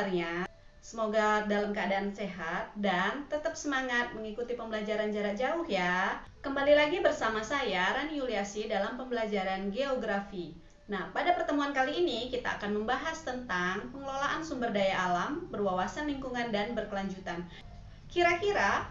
kabarnya? Semoga dalam keadaan sehat dan tetap semangat mengikuti pembelajaran jarak jauh ya. Kembali lagi bersama saya Rani Yuliasi dalam pembelajaran geografi. Nah, pada pertemuan kali ini kita akan membahas tentang pengelolaan sumber daya alam, berwawasan lingkungan dan berkelanjutan. Kira-kira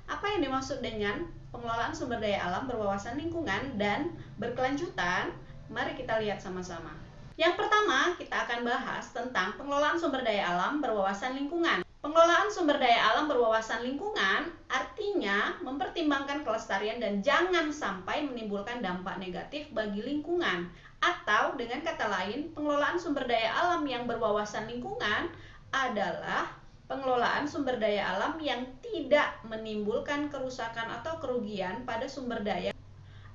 apa yang dimaksud dengan pengelolaan sumber daya alam, berwawasan lingkungan dan berkelanjutan? Mari kita lihat sama-sama. Yang pertama, kita akan bahas tentang pengelolaan sumber daya alam berwawasan lingkungan. Pengelolaan sumber daya alam berwawasan lingkungan artinya mempertimbangkan kelestarian dan jangan sampai menimbulkan dampak negatif bagi lingkungan. Atau dengan kata lain, pengelolaan sumber daya alam yang berwawasan lingkungan adalah pengelolaan sumber daya alam yang tidak menimbulkan kerusakan atau kerugian pada sumber daya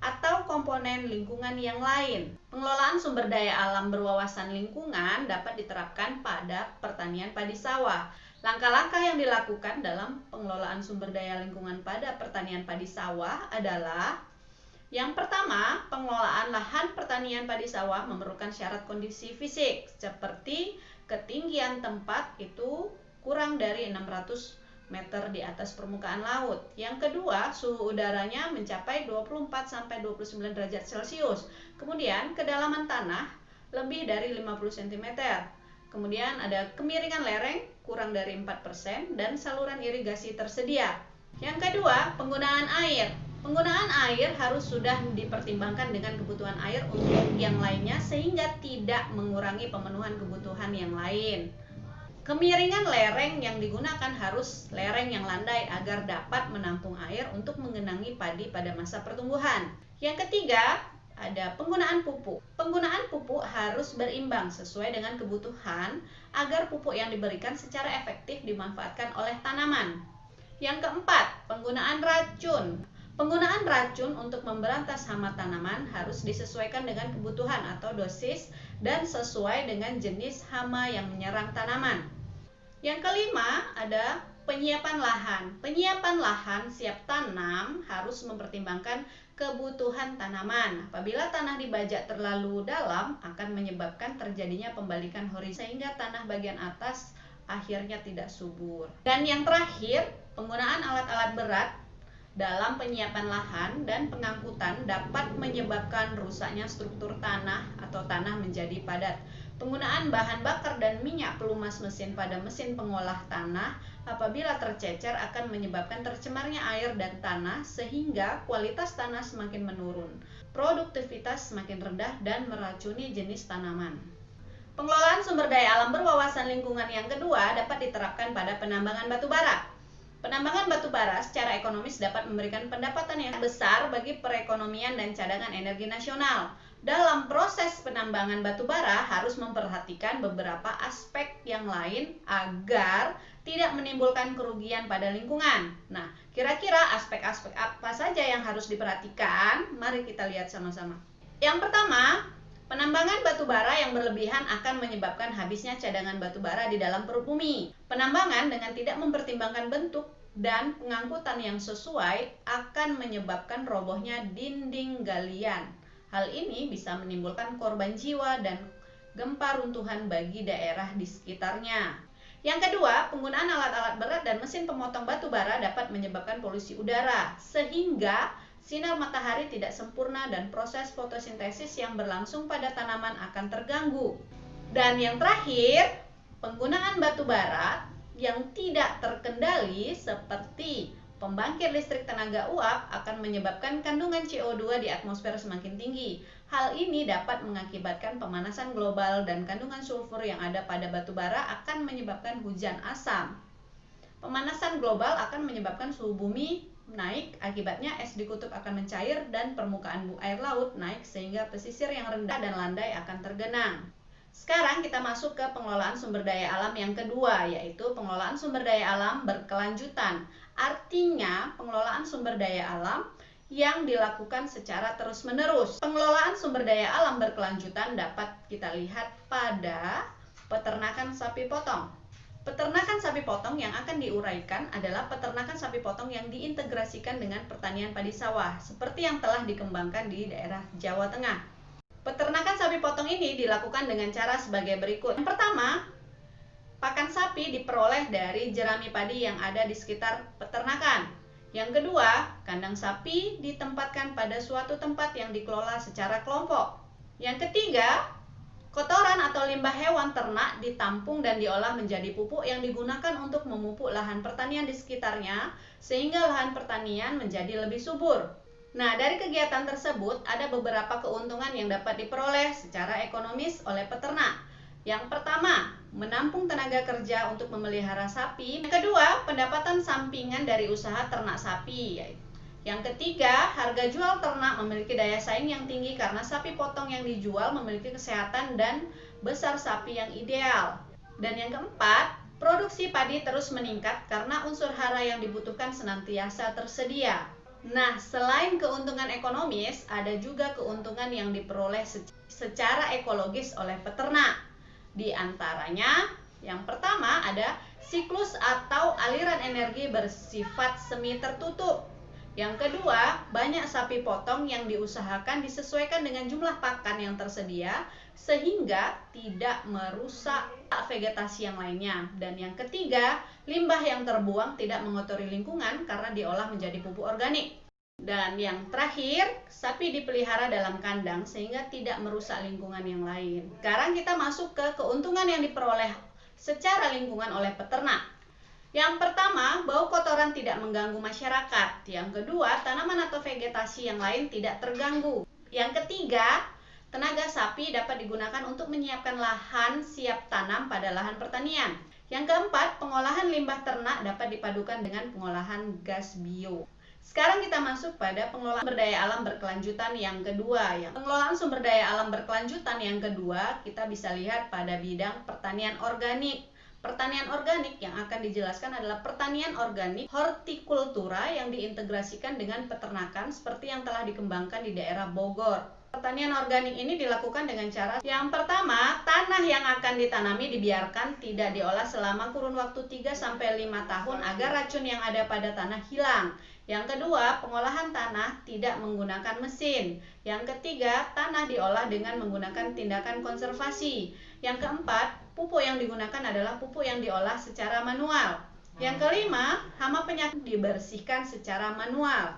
atau komponen lingkungan yang lain. Pengelolaan sumber daya alam berwawasan lingkungan dapat diterapkan pada pertanian padi sawah. Langkah-langkah yang dilakukan dalam pengelolaan sumber daya lingkungan pada pertanian padi sawah adalah: yang pertama, pengelolaan lahan pertanian padi sawah memerlukan syarat kondisi fisik seperti ketinggian tempat itu kurang dari 600 meter di atas permukaan laut. Yang kedua, suhu udaranya mencapai 24-29 derajat Celcius. Kemudian, kedalaman tanah lebih dari 50 cm. Kemudian ada kemiringan lereng kurang dari 4% dan saluran irigasi tersedia. Yang kedua, penggunaan air. Penggunaan air harus sudah dipertimbangkan dengan kebutuhan air untuk yang lainnya sehingga tidak mengurangi pemenuhan kebutuhan yang lain. Kemiringan lereng yang digunakan harus lereng yang landai agar dapat menampung air untuk mengenangi padi pada masa pertumbuhan. Yang ketiga, ada penggunaan pupuk. Penggunaan pupuk harus berimbang sesuai dengan kebutuhan agar pupuk yang diberikan secara efektif dimanfaatkan oleh tanaman. Yang keempat, penggunaan racun. Penggunaan racun untuk memberantas hama tanaman harus disesuaikan dengan kebutuhan atau dosis dan sesuai dengan jenis hama yang menyerang tanaman. Yang kelima, ada penyiapan lahan. Penyiapan lahan siap tanam harus mempertimbangkan kebutuhan tanaman. Apabila tanah dibajak terlalu dalam akan menyebabkan terjadinya pembalikan horizontal sehingga tanah bagian atas akhirnya tidak subur. Dan yang terakhir, penggunaan alat-alat berat dalam penyiapan lahan dan pengangkutan dapat menyebabkan rusaknya struktur tanah atau tanah menjadi padat. Penggunaan bahan bakar dan minyak pelumas mesin pada mesin pengolah tanah apabila tercecer akan menyebabkan tercemarnya air dan tanah sehingga kualitas tanah semakin menurun, produktivitas semakin rendah dan meracuni jenis tanaman. Pengelolaan sumber daya alam berwawasan lingkungan yang kedua dapat diterapkan pada penambangan batu bara. Penambangan batu bara secara ekonomis dapat memberikan pendapatan yang besar bagi perekonomian dan cadangan energi nasional. Dalam proses penambangan batu bara harus memperhatikan beberapa aspek yang lain agar tidak menimbulkan kerugian pada lingkungan. Nah, kira-kira aspek-aspek apa saja yang harus diperhatikan? Mari kita lihat sama-sama. Yang pertama, penambangan batu bara yang berlebihan akan menyebabkan habisnya cadangan batu bara di dalam perut bumi. Penambangan dengan tidak mempertimbangkan bentuk dan pengangkutan yang sesuai akan menyebabkan robohnya dinding galian. Hal ini bisa menimbulkan korban jiwa dan gempa runtuhan bagi daerah di sekitarnya. Yang kedua, penggunaan alat-alat berat dan mesin pemotong batu bara dapat menyebabkan polusi udara sehingga sinar matahari tidak sempurna dan proses fotosintesis yang berlangsung pada tanaman akan terganggu. Dan yang terakhir, penggunaan batu bara yang tidak terkendali seperti pembangkit listrik tenaga uap akan menyebabkan kandungan CO2 di atmosfer semakin tinggi. Hal ini dapat mengakibatkan pemanasan global dan kandungan sulfur yang ada pada batu bara akan menyebabkan hujan asam. Pemanasan global akan menyebabkan suhu bumi naik, akibatnya es di kutub akan mencair dan permukaan air laut naik sehingga pesisir yang rendah dan landai akan tergenang. Sekarang kita masuk ke pengelolaan sumber daya alam yang kedua, yaitu pengelolaan sumber daya alam berkelanjutan. Artinya, pengelolaan sumber daya alam yang dilakukan secara terus-menerus. Pengelolaan sumber daya alam berkelanjutan dapat kita lihat pada peternakan sapi potong. Peternakan sapi potong yang akan diuraikan adalah peternakan sapi potong yang diintegrasikan dengan pertanian padi sawah, seperti yang telah dikembangkan di daerah Jawa Tengah. Peternakan sapi potong ini dilakukan dengan cara sebagai berikut. Yang pertama, pakan sapi diperoleh dari jerami padi yang ada di sekitar peternakan. Yang kedua, kandang sapi ditempatkan pada suatu tempat yang dikelola secara kelompok. Yang ketiga, kotoran atau limbah hewan ternak ditampung dan diolah menjadi pupuk yang digunakan untuk memupuk lahan pertanian di sekitarnya, sehingga lahan pertanian menjadi lebih subur. Nah, dari kegiatan tersebut ada beberapa keuntungan yang dapat diperoleh secara ekonomis oleh peternak. Yang pertama, menampung tenaga kerja untuk memelihara sapi. Yang kedua, pendapatan sampingan dari usaha ternak sapi. Yang ketiga, harga jual ternak memiliki daya saing yang tinggi karena sapi potong yang dijual memiliki kesehatan dan besar sapi yang ideal. Dan yang keempat, produksi padi terus meningkat karena unsur hara yang dibutuhkan senantiasa tersedia. Nah, selain keuntungan ekonomis, ada juga keuntungan yang diperoleh secara ekologis oleh peternak. Di antaranya, yang pertama ada siklus atau aliran energi bersifat semi tertutup. Yang kedua, banyak sapi potong yang diusahakan disesuaikan dengan jumlah pakan yang tersedia sehingga tidak merusak vegetasi yang lainnya. Dan yang ketiga, limbah yang terbuang tidak mengotori lingkungan karena diolah menjadi pupuk organik. Dan yang terakhir, sapi dipelihara dalam kandang sehingga tidak merusak lingkungan yang lain. Sekarang kita masuk ke keuntungan yang diperoleh secara lingkungan oleh peternak. Yang pertama, bau kotoran tidak mengganggu masyarakat. Yang kedua, tanaman atau vegetasi yang lain tidak terganggu. Yang ketiga, tenaga sapi dapat digunakan untuk menyiapkan lahan siap tanam pada lahan pertanian. Yang keempat, pengolahan limbah ternak dapat dipadukan dengan pengolahan gas bio. Sekarang kita masuk pada pengelolaan sumber daya alam berkelanjutan yang kedua. Pengelolaan sumber daya alam berkelanjutan yang kedua, kita bisa lihat pada bidang pertanian organik. Pertanian organik yang akan dijelaskan adalah pertanian organik hortikultura yang diintegrasikan dengan peternakan seperti yang telah dikembangkan di daerah Bogor. Pertanian organik ini dilakukan dengan cara yang pertama, tanah yang akan ditanami dibiarkan tidak diolah selama kurun waktu 3-5 tahun agar racun yang ada pada tanah hilang. Yang kedua, pengolahan tanah tidak menggunakan mesin. Yang ketiga, tanah diolah dengan menggunakan tindakan konservasi. Yang keempat, pupuk yang digunakan adalah pupuk yang diolah secara manual. Yang kelima, hama penyakit dibersihkan secara manual.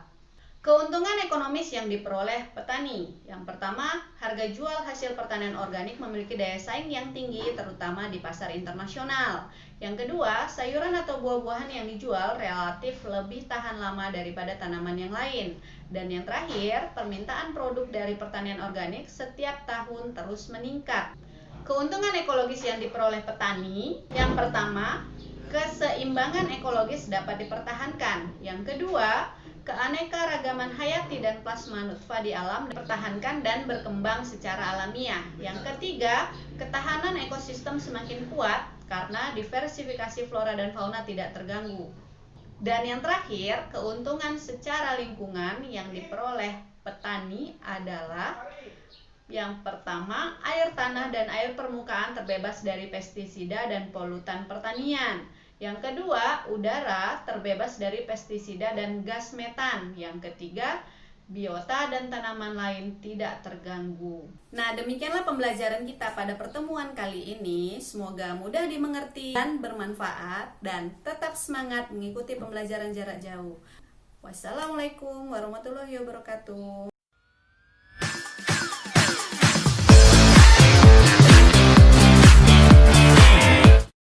Keuntungan ekonomis yang diperoleh petani. Yang pertama, harga jual hasil pertanian organik memiliki daya saing yang tinggi terutama di pasar internasional. Yang kedua, sayuran atau buah-buahan yang dijual relatif lebih tahan lama daripada tanaman yang lain. Dan yang terakhir, permintaan produk dari pertanian organik setiap tahun terus meningkat. Keuntungan ekologis yang diperoleh petani. Yang pertama, keseimbangan ekologis dapat dipertahankan. Yang kedua, keanekaragaman hayati dan plasma nutfah di alam dipertahankan dan berkembang secara alamiah. Yang ketiga, ketahanan ekosistem semakin kuat karena diversifikasi flora dan fauna tidak terganggu. Dan yang terakhir, keuntungan secara lingkungan yang diperoleh petani adalah yang pertama, air tanah dan air permukaan terbebas dari pestisida dan polutan pertanian. Yang kedua, udara terbebas dari pestisida dan gas metan. Yang ketiga, biota dan tanaman lain tidak terganggu. Nah, demikianlah pembelajaran kita pada pertemuan kali ini. Semoga mudah dimengerti dan bermanfaat, dan tetap semangat mengikuti pembelajaran jarak jauh. Wassalamualaikum warahmatullahi wabarakatuh.